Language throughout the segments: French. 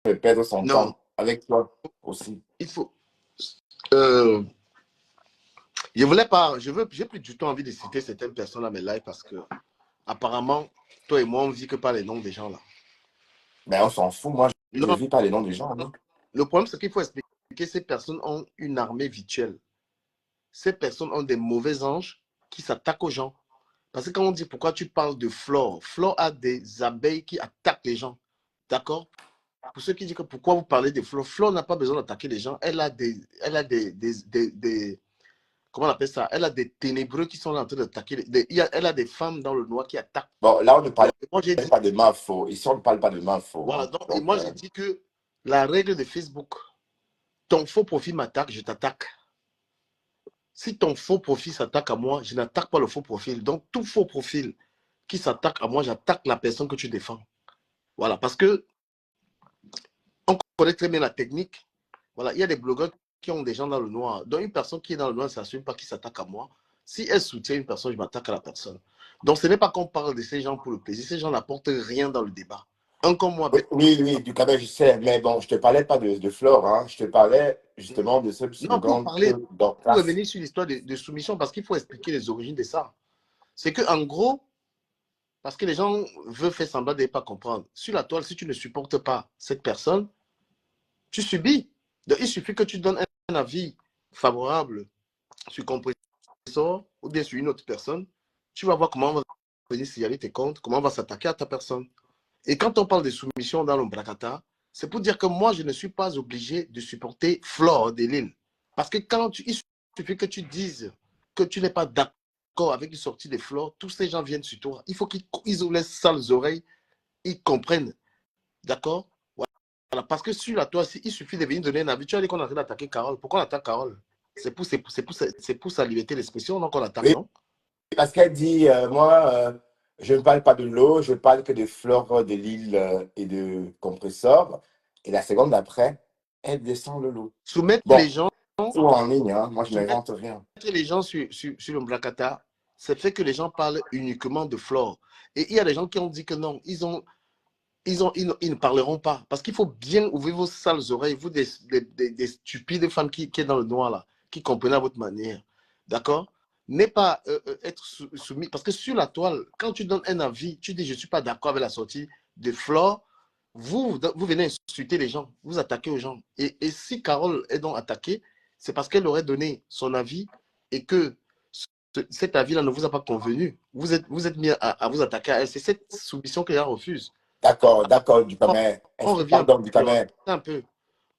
fait perdre son Non, temps avec toi aussi. il faut. euh, je voulais pas. J'ai plus du tout envie de citer certaines personnes à mes lives parce que, apparemment, toi et moi, on ne vit que par les noms des gens là. Mais on s'en fout, moi, je ne Non, vis pas les noms des gens. non. Hein. Le problème, c'est qu'il faut expliquer que ces personnes ont une armée virtuelle. Ces personnes ont des mauvais anges qui s'attaquent aux gens. Parce que quand on dit pourquoi tu parles de Flore, Flore a des abeilles qui attaquent les gens. D'accord? Pour ceux qui disent que pourquoi vous parlez de Flore, Flore n'a pas besoin d'attaquer les gens. Comment on appelle ça? Elle a des ténébreux qui sont là en train d'attaquer. Elle a des femmes dans le noir qui attaquent. Bon, là, on ne parle Donc, moi, j'ai dit, pas de main faux. Ici, on ne parle pas de main faux. voilà. Hein. Donc, et Donc, moi, j'ai dit que la règle de Facebook, ton faux profil m'attaque, je t'attaque. Si ton faux profil s'attaque à moi, je n'attaque pas le faux profil. Donc, tout faux profil qui s'attaque à moi, j'attaque la personne que tu défends. Voilà, parce que on connaît très bien la technique. Voilà, il y a des blogueurs qui ont des gens dans le noir. Donc, une personne qui est dans le noir ne s'assume pas qu'il s'attaque à moi. Si elle soutient une personne, je m'attaque à la personne. Donc, ce n'est pas qu'on parle de ces gens pour le plaisir. Ces gens n'apportent rien dans le débat. Un comme moi, oui, oui, du Cameroun, je sais. Mais bon, je ne te parlais pas de Flore. Hein. Je te parlais justement de ce non, pour slogan parler, que pour Dorcas. revenir sur l'histoire de soumission, parce qu'il faut expliquer les origines de ça. C'est qu'en gros, parce que les gens veulent faire semblant de ne pas comprendre. Sur la toile, si tu ne supportes pas cette personne, tu subis. Donc, il suffit que tu donnes un avis favorable sur compresseur ou bien sur une autre personne. Tu vas voir comment on va venir signaler tes comptes, comment on va s'attaquer à ta personne. Et quand on parle de soumission dans l'Ombrakata, c'est pour dire que moi, je ne suis pas obligé de supporter Flore de Lille. Parce que il suffit que tu dises que tu n'es pas d'accord avec une sortie de Flore, tous ces gens viennent sur toi. Il faut qu'ils ouvrent les sales oreilles, ils comprennent. D'accord? Voilà. Parce que sur la toile, il suffit de venir donner un avis. Tu as dit qu'on est en train d'attaquer Carole. Pourquoi on attaque Carole? C'est pour sa liberté d'expression, donc on attaque, Oui, non? parce qu'elle dit, moi, je ne parle pas de l'eau, je parle que de Flore de l'île et de compresseur. Et la seconde d'après, elle descend le lot. Soumettre Bon, les gens, tout en ligne, hein. Moi, je soumettre n'invente rien. les gens sur le Blacata, c'est fait que les gens parlent uniquement de Flore. Et il y a des gens qui ont dit que non, ils ne parleront pas. Parce qu'il faut bien ouvrir vos sales oreilles, vous des stupides femmes qui sont dans le noir là, qui comprennent à votre manière. D'accord? N'est pas être soumis. Parce que sur la toile, quand tu donnes un avis, tu dis je ne suis pas d'accord avec la sortie de Flore, vous venez insulter les gens, vous attaquez aux gens. Et si Carole est donc attaquée, c'est parce qu'elle aurait donné son avis et que cet avis-là ne vous a pas convenu. Vous êtes mis à vous attaquer à elle. C'est cette soumission qu'elle refuse. D'accord, d'accord, du On, Cameroun. on Est-ce que, revient pardon, du sur Cameroun. un peu.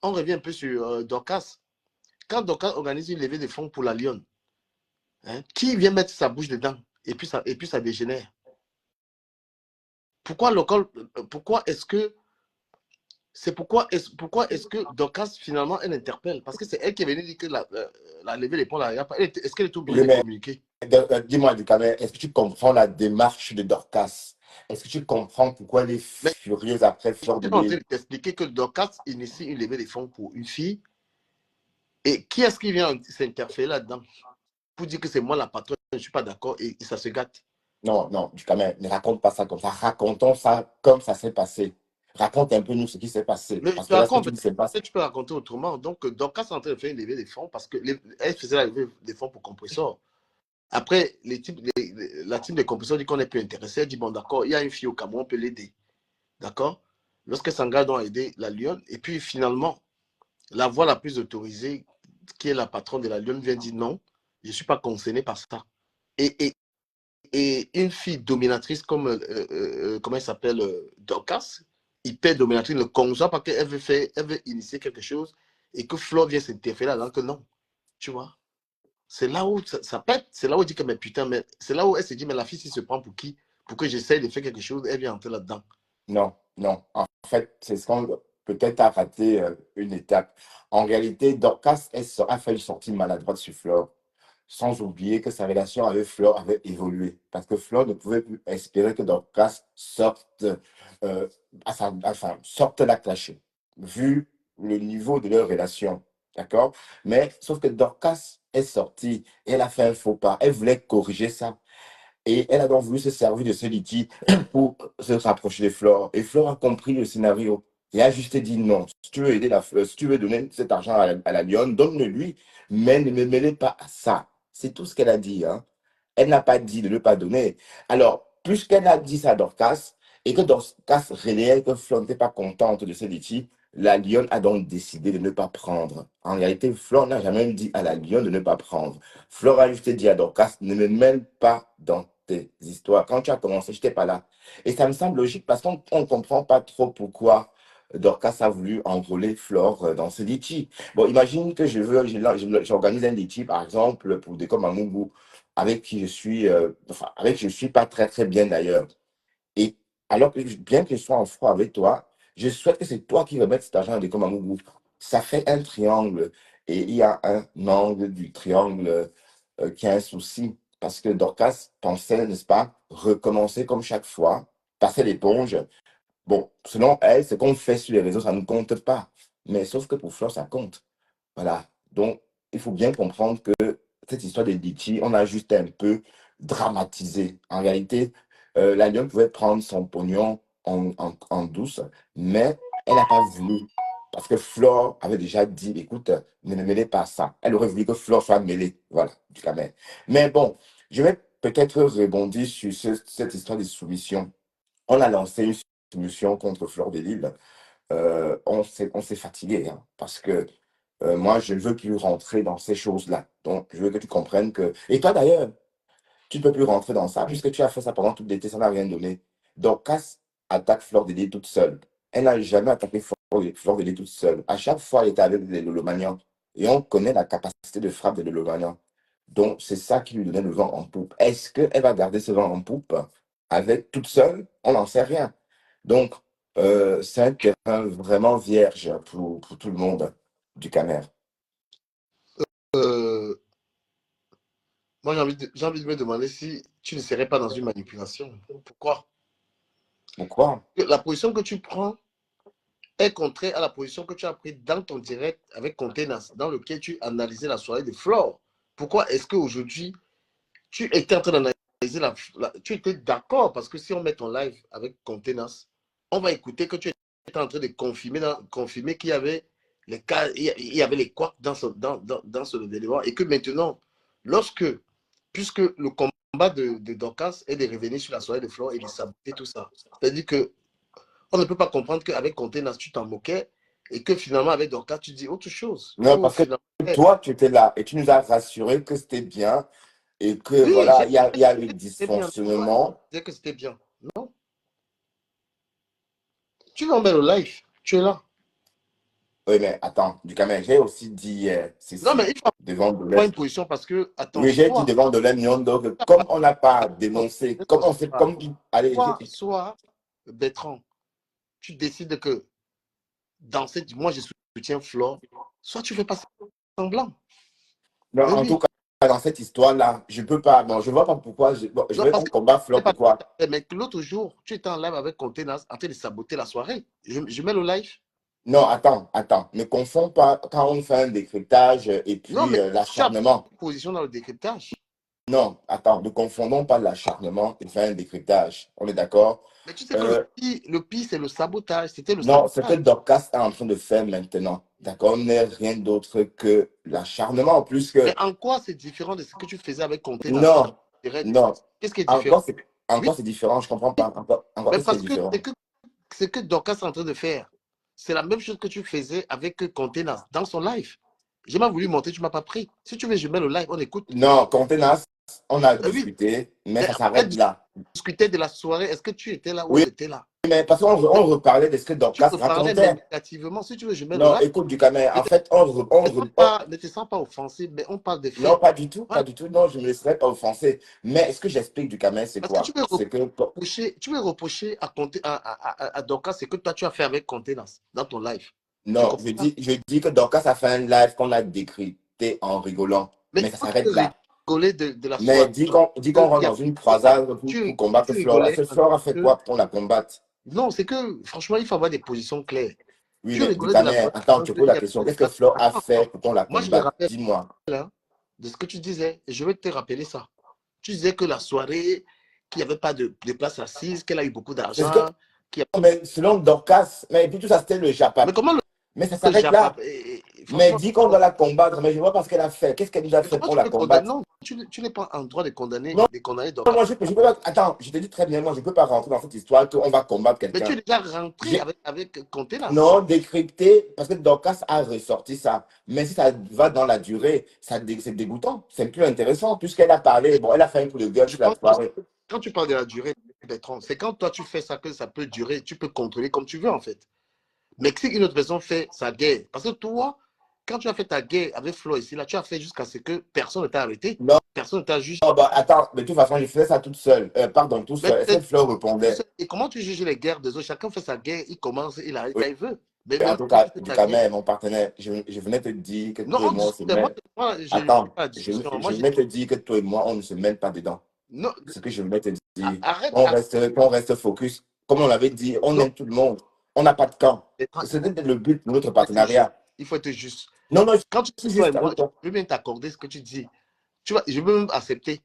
On revient un peu sur Dorcas. Quand Dorcas organise une levée de fonds pour la Lyon, hein, qui vient mettre sa bouche dedans et puis ça dégénère. Pourquoi est-ce que pourquoi est-ce que Dorcas finalement elle interpelle? Parce que c'est elle qui est venue dire que la levée des fonds là, est-ce qu'elle est obligée Oui, de mais communiquer? dis-moi, du Cameroun, est-ce que tu comprends la démarche de Dorcas? Est-ce que tu comprends pourquoi elle est Mais furieuse après je Fleur de suis en train Lille? de t'expliquer que Dorcas initie une levée de fonds pour une fille. Et qui est-ce qui vient s'interférer là-dedans pour dire que c'est moi la patronne, je ne suis pas d'accord et ça se gâte? Non, non, du Cameroun, ne raconte pas ça comme ça. Racontons ça comme ça s'est passé. Raconte un peu nous ce qui s'est passé. Mais je Parce te que là, ce que raconte, tu dis, c'est pas. peut-être tu peux raconter autrement. Donc, Dorcas est en train de faire une levée des fonds parce qu'elle faisait la levée des fonds pour compresseur. Après, la team de compresseurs dit qu'on n'est plus intéressé. Elle dit, bon, d'accord, il y a une fille au Cameroun, on peut l'aider. D'accord? Lorsqu'elle s'engage à aider la Lyon, et puis finalement, la voix la plus autorisée, qui est la patronne de la Lyon, vient dire non, je ne suis pas concerné par ça. Et une fille dominatrice comme, comment elle s'appelle, Dorcas, hyper dominatrice, ne conçoit pas qu'elle elle veut initier quelque chose et que Flo vient s'interférer alors que non, tu vois. C'est là où ça pète, c'est là où elle dit que, mais putain, mais c'est là où elle se dit, mais la fille, si se prend pour qui? Pour que j'essaye de faire quelque chose, elle vient entrer là-dedans. Non, non. En fait, c'est ce qu'on peut-être a raté une étape. En réalité, Dorcas a fait une sortie maladroite sur Flore, sans oublier que sa relation avec Flore avait évolué. Parce que Flore ne pouvait plus espérer que Dorcas sorte, sorte la clasher, vu le niveau de leur relation. D'accord? Mais sauf que Dorcas est sortie, et elle a fait un faux pas. Elle voulait corriger ça. Et elle a donc voulu se servir de ce litige pour se rapprocher de Flore. Et Flore a compris le scénario. Et a juste dit non. Si tu veux aider si tu veux donner cet argent à la lionne, donne-le-lui, mais ne me mêlez pas à ça. C'est tout ce qu'elle a dit, hein. Elle n'a pas dit de ne pas donner. Alors, puisqu'elle a dit ça à Dorcas, et que Dorcas relayait que Flore n'était pas contente de ce litige, la lionne a donc décidé de ne pas prendre. En réalité, Flore n'a jamais dit à la lionne de ne pas prendre. Flore a juste dit à Dorcas, ne me mêle pas dans tes histoires. Quand tu as commencé, je n'étais pas là. Et ça me semble logique parce qu'on ne comprend pas trop pourquoi Dorcas a voulu enrôler Flore dans ce litige. Bon, imagine que j'organise un litige, par exemple, pour des comme à Mungu, avec qui je suis, avec qui je suis pas très très bien d'ailleurs. Et alors que bien que je sois en froid avec toi, je souhaite que c'est toi qui remettes cet argent à des comme à Mungu. Ça fait un triangle et il y a un angle du triangle qui a un souci parce que Dorcas pensait, n'est-ce pas, recommencer comme chaque fois, passer l'éponge. Bon, selon elle, ce qu'on fait sur les réseaux, ça ne compte pas. Mais sauf que pour Flore, ça compte. Voilà. Donc, il faut bien comprendre que cette histoire de Litchi, on a juste un peu dramatisé. En réalité, la lionne pouvait prendre son pognon en douce, mais elle n'a pas voulu. Parce que Flore avait déjà dit, écoute, ne me mêlez pas à ça. Elle aurait voulu que Flore soit mêlée. Voilà, du camel. Mais bon, je vais peut-être rebondir sur cette histoire de soumission. On a lancé une soumission contre Flore de Lille. On s'est fatigué, hein, parce que moi, je ne veux plus rentrer dans ces choses-là. Donc, je veux que tu comprennes que... Et toi, d'ailleurs, tu ne peux plus rentrer dans ça, puisque tu as fait ça pendant tout l'été, ça n'a rien donné. Donc, Cass attaque Flore de Lille toute seule. Elle n'a jamais attaqué Flore de Lille toute seule. À chaque fois, elle était avec les Lolomanians. Et on connaît la capacité de frappe des Lolomanians. Donc, c'est ça qui lui donnait le vent en poupe. Est-ce qu'elle va garder ce vent en poupe avec toute seule? On n'en sait rien. Donc, c'est un terrain vraiment vierge pour tout le monde du Camer. Euh, Moi, j'ai envie de me demander si tu ne serais pas dans une manipulation. Pourquoi? Pourquoi? La position que tu prends est contraire à la position que tu as prise dans ton direct avec Contenas, dans lequel tu analysais la soirée de Flore. Pourquoi est-ce qu'aujourd'hui, tu étais en train d'analyser tu étais d'accord, parce que si on met ton live avec Contenas, on va écouter que tu étais en train de confirmer qu'il y avait les cas, il y avait les couacs dans ce élément, et que maintenant, puisque le combat de Dorcas est de revenir sur la soirée de Flore et de saboter tout ça, c'est-à-dire que on ne peut pas comprendre qu'avec Contenas, tu t'en moquais et que finalement, avec Dorcas, tu dis autre chose. Non, parce que Finalement, toi, tu étais là et tu nous as rassuré que c'était bien et que oui, voilà, j'ai il y a eu c'était bien. dysfonctionnement. Je disais que c'était bien. Non, tu vas en mettre au live. Tu es là. Oui, mais attends, du Camer, j'ai aussi dit hier, Non, mais Cécile, il faut devant avoir Dolem. une position parce que, attends, Oui, j'ai dit devant Dolem Nyondo que comme on n'a pas dénoncé, comme on sait, comme. Allez, soit Bertrand, tu décides que moi je soutiens Flore, soit tu fais pas semblant. non, Mais en tout oui. cas, dans cette histoire-là, je peux pas. Bon, je vois pas pourquoi. Bon, je Non, vais parce on que combat c'est Flore, pas pourquoi? mais l'autre jour, tu étais en live avec Contenas en train de saboter la soirée. Je mets le live. Non, attends. Ne confonds pas quand on fait un décryptage et Non, puis mais tu as pris l'acharnement. une position dans le décryptage. Non, attends, ne confondons pas l'acharnement et faire un décryptage. On est d'accord? Mais tu sais que Euh, le pire, c'est le sabotage. C'était le non, ce que sabotage. Dorcas est en train de faire maintenant, d'accord, n'est rien d'autre que l'acharnement. En plus Mais que, en quoi c'est différent de ce que tu faisais avec Contenas dans non, le direct? non, Qu'est-ce qui est différent? encore Oui, c'est différent, je comprends pas. Encore mais qu'est-ce qui est parce que différent? ce que Dorcas est en train de faire, c'est la même chose que tu faisais avec Contenas dans son live. J'ai même voulu monter, tu ne m'as pas pris. Si tu veux, je mets le live, on écoute. Non, contenance, on a Oui, discuté, mais mais ça après s'arrête là. discuter de la soirée, est-ce que tu étais là ou Oui, elle était là? mais parce qu'on reparlait de ce que Tu Dorcas peux parler, mais racontait. négativement. Si tu veux, je mets le Non, live. écoute, du caméra, Ne en fait, ne te sens pas offensé, mais on parle de non, faits. pas du tout, pas Voilà. du tout. Non, je ne me laisserai pas offenser. Mais ce que j'explique du Cameroun, c'est Parce que quoi? C'est que, tu veux reprocher à Dorcas ce que toi tu as fait avec Contenance dans ton live. Tu non, comprends pas? je dis que Dorcas a fait un live qu'on a décrypté en rigolant. Mais Mais ça toi, tu veux s'arrête là. rigoler de la Mais soirée. dis qu'on Il rentre y a- dans une croisade pour combattre tu Flore. Est-ce rigolais que Flore a fait que... quoi pour qu'on la combatte? Non, c'est que franchement, il faut avoir des positions claires. Oui, Tu mais du rigolais de la Cameroun, soirée attends, parce tu qu'il poses la y question. avait... Qu'est-ce que Flore a Attends, fait attends. pour qu'on la Moi, je me combatte? rappelle Dis-moi. hein, de ce que tu disais. Et je vais te rappeler ça. Tu disais que la soirée, qu'il n'y avait pas de place assise, qu'elle a eu beaucoup C'est ce que d'argent. qui a... Mais selon Dorcas, mais puis tout ça, c'était le Mais Japap. comment Mais ça le s'arrête là. Japap Mais franchement, dit qu'on doit la combattre, mais je vois pas ce qu'elle a fait. Qu'est-ce qu'elle nous a mais fait comment pour tu la peux condamner? combattre? Non, tu n'es pas en droit Non, de condamner non, Dorcas. moi, je peux pas. Attends, je te dis très bien, moi, je peux pas rentrer dans cette histoire qu'on va combattre Mais tu quelqu'un. es déjà rentré J'ai- avec Contenas. Non, décrypté, parce que Dorcas a ressorti ça. Mais si ça va dans la durée, c'est dégoûtant. C'est plus intéressant, puisqu'elle a parlé. Bon, elle a fait un coup de gueule Je sur la pense que soirée. quand tu parles de la durée, Bertrand, c'est quand toi tu fais ça que ça peut durer, tu peux contrôler comme tu veux en fait. Mais si une autre personne fait sa guerre, parce que toi, quand tu as fait ta guerre avec Flo ici, là, tu as fait jusqu'à ce que personne ne t'a arrêté, Non, personne ne t'a jugé. non, bah, attends, de toute façon, je faisais ça toute seule. Pardon, tout Mais seul. Cette fleur répondait. et comment tu juges les guerres des autres? Chacun fait sa guerre, il commence, il arrête Oui, quand il veut. Mais en maintenant, tout toi, tu cas, fais du ta guerre. Camer, mon partenaire, je venais te dire que Non, toi et on moi, on se discute. Moi, met. je ne Attends, pas la discussion. je venais te dire que toi et moi, on ne se mêle pas dedans. Non, C'est ce que je voulais te dire. arrête, On reste focus. Comme on l'avait dit, on non, aime tout le monde. On n'a pas de camp. Bertrand, C'était le but de notre il faut être juste. partenariat. Il faut être juste. Non, non, je Quand tu suis dis toi et juste moi, avec toi. je veux bien t'accorder ce que tu dis. Je peux même accepter.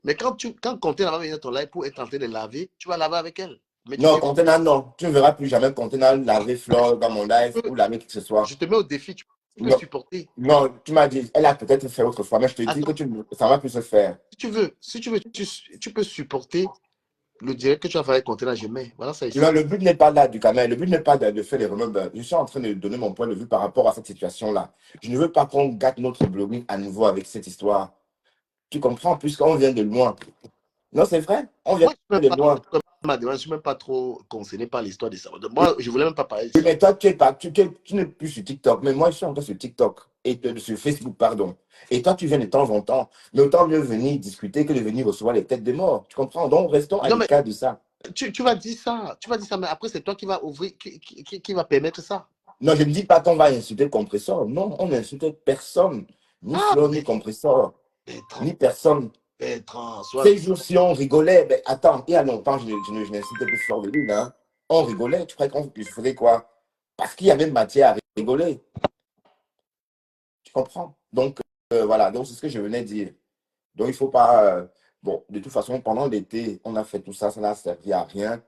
Mais quand Conté va venir dans ton live pour être en train de laver, tu vas laver avec elle. Mais tu Non, dis, contenant, non. Tu ne verras plus jamais contenant laver Flore dans mon live ou laver qui que ce je soit. te mets au défi, tu peux Non, supporter. non, tu m'as dit, elle a peut-être fait autrefois, mais je te dis que Attends, ça va plus se faire. si tu veux, tu peux supporter le direct que tu vas faire avec Conté là, je mets. Voilà, ça Non, ici. le but n'est pas là du Cameroun. Le but n'est pas de faire les remèdes. Je suis en train de donner mon point de vue par rapport à cette situation-là. Je ne veux pas qu'on gâte notre blogging à nouveau avec cette histoire. Tu comprends, puisqu'on vient de loin. Non, c'est vrai, on vient Moi, je ne de loin. suis même pas trop concerné par l'histoire de ça. Moi, je voulais même pas parler de Oui, ça. mais toi, tu es pas, tu n'es plus sur TikTok. Mais moi, je suis encore sur TikTok. Sur Facebook, pardon. Et toi, tu viens de temps en temps. Mais autant mieux venir discuter que de venir recevoir les têtes de mort. Tu comprends? Donc, restons à Non, mais l'écart de ça. tu vas dire ça. Tu vas dire ça, mais après, c'est toi qui va ouvrir, qui va permettre ça. Non, je ne dis pas qu'on va insulter Compressor. Non, on n'insulte personne. Ni Ah, Flo, ni Compressor. Bertrand, Ni personne. Bertrand, soit. Ces jours-ci, on rigolait. Mais attends, il y a longtemps, je n'insultais plus Fleur de Lune. Hein. On rigolait. Tu crois qu'on ferait quoi? Parce qu'il y avait matière à rigoler. Tu comprends? Donc, voilà. Donc, c'est ce que je venais dire. Donc, il ne faut pas. Bon, de toute façon, pendant l'été, on a fait tout ça. Ça n'a servi à rien.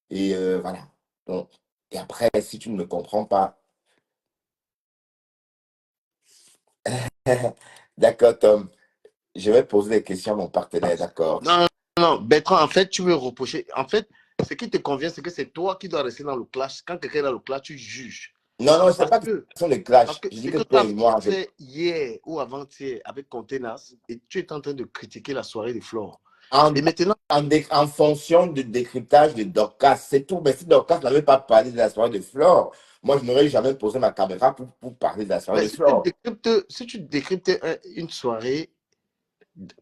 Et voilà. Donc, et après, si tu ne me comprends pas. D'accord, Tom. Je vais poser des questions à mon partenaire, d'accord? Non, non, Bertrand, en fait, tu veux reprocher. En fait, ce qui te convient, c'est que c'est toi qui dois rester dans le clash. Quand quelqu'un est dans le clash, tu juges. Non, non, ce n'est Parce pas que, question de parce clash. que Je dis ce que que tu toi as et moi, fait hier ou avant-hier avec Contenas, et tu es en train de critiquer la soirée de Flore. en, Et maintenant, en fonction du décryptage de Dorcas, c'est tout. Mais si Dorcas n'avait pas parlé de la soirée de Flore, moi, je n'aurais jamais posé ma caméra pour parler de la soirée mais de Flore. si tu décryptes une soirée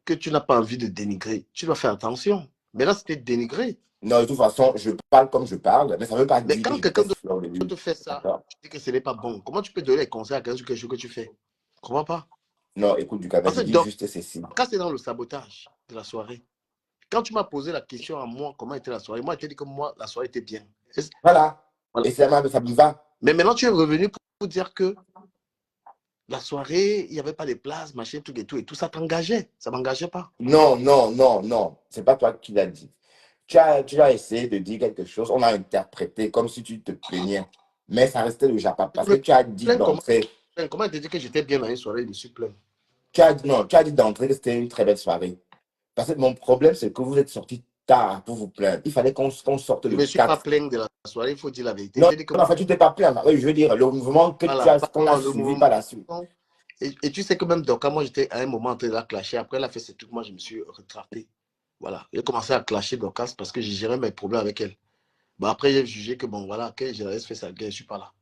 que tu n'as pas envie de dénigrer, tu dois faire attention. Mais là, c'était dénigré. Non, de toute façon, je parle comme je parle, mais ça ne veut pas Mais dire que quand je quelqu'un déteste Flore de Lune. te fait ça, D'accord? tu dis que ce n'est pas bon. Comment tu peux donner les conseils à quelqu'un sur quelque chose que tu fais? Je ne comprends pas. Non, écoute, du Parce je que dis juste ceci. quand c'est dans le sabotage de la soirée, quand tu m'as posé la question à moi, comment était la soirée, moi, je t'ai dit que moi, la soirée était bien. Voilà. Voilà. Et ça me va. Mais maintenant, tu es revenu pour dire que la soirée, il n'y avait pas de place, machin, tout et tout. Ça t'engageait. Ça ne m'engageait pas. Non, non, non, non. C'est pas toi qui l'as dit. Tu as essayé de dire quelque chose, on a interprété comme si tu te plaignais. Mais ça restait le Japon. Parce que tu as dit Comment, d'entrée, comment te dire que j'étais bien dans une soirée, je suis plein. non, tu as dit d'entrée que c'était une très belle soirée. Parce que mon problème, c'est que vous êtes sorti tard pour vous plaindre. Il fallait qu'on sorte Je ne le me suis pas 4. plaint de la soirée, il faut dire la vérité. Non, J'ai dit que non, en fait, tu t'es pas plaint. Oui, je veux dire, le mouvement que tu voilà, as, qu'on a le suivi mouvement. par la suite. Et tu sais que même donc, quand moi j'étais à un moment en train de la clasher, après elle a fait ce truc, moi je me suis retracté. Voilà. J'ai commencé à clasher Dorcas parce que j'ai géré mes problèmes avec elle. Bon, après, j'ai jugé que bon, voilà, que je la laisse faire sa guerre, je ne suis pas là.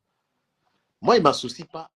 Moi, il ne m'associe pas